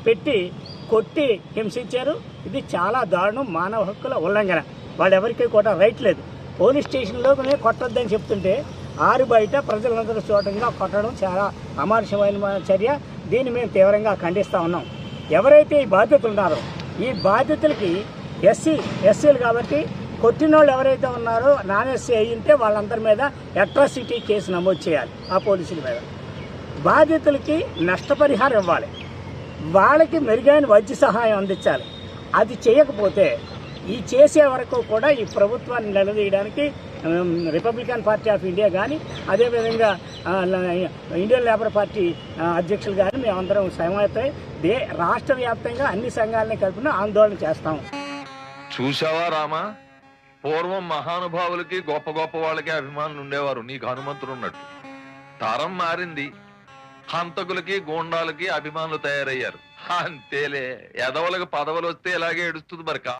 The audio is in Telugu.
పెట్టి కొట్టి హింసించారు. ఇది చాలా దారుణం, మానవ హక్కుల ఉల్లంఘన. వాళ్ళెవరికీ కూడా రైట్ లేదు. పోలీస్ స్టేషన్లోనే కొట్టొద్దని చెప్తుంటే ఆరు బయట ప్రజలందరూ చూడటంగా కొట్టడం చాలా అమానుషమైన చర్య. దీన్ని మేము తీవ్రంగా ఖండిస్తూ ఉన్నాం. ఎవరైతే ఈ బాధ్యతలు ఉన్నారో ఈ బాధ్యతలకి ఎస్సీలు కాబట్టి కొట్టిన వాళ్ళు ఎవరైతే ఉన్నారో నాన్ ఎస్సీ అయ్యింటే వాళ్ళందరి మీద అట్రాసిటీ కేసు నమోదు చేయాలి. ఆ పోలీసుల మీద బాధితులకి నష్టపరిహారం ఇవ్వాలి, వాళ్ళకి మెరుగైన వైద్య సహాయం అందించాలి. అది చేయకపోతే ఈ చేసే వరకు కూడా ఈ ప్రభుత్వాన్ని నిలదీయడానికి రిపబ్లికన్ పార్టీ ఆఫ్ ఇండియా కానీ అదేవిధంగా ఇండియన్ లేబర్ పార్టీ అధ్యక్షులు కానీ మేమందరం సమాయత్తమై రాష్ట్ర వ్యాప్తంగా అన్ని సంఘాలని కలిపిన ఆందోళన చేస్తాం. చూసావా రామా, పూర్వం మహానుభావులకి గొప్ప గొప్ప వాళ్ళకి అభిమానులు ఉండేవారు, నీకు హనుమంతుడు ఉన్నట్టు. తరం మారింది, హంతకులకి గూండాలకి అభిమానులు తయారయ్యారు. అంతేలే, ఎదవలకు పదవులు వస్తే ఇలాగే ఏడుస్తుంది మరి.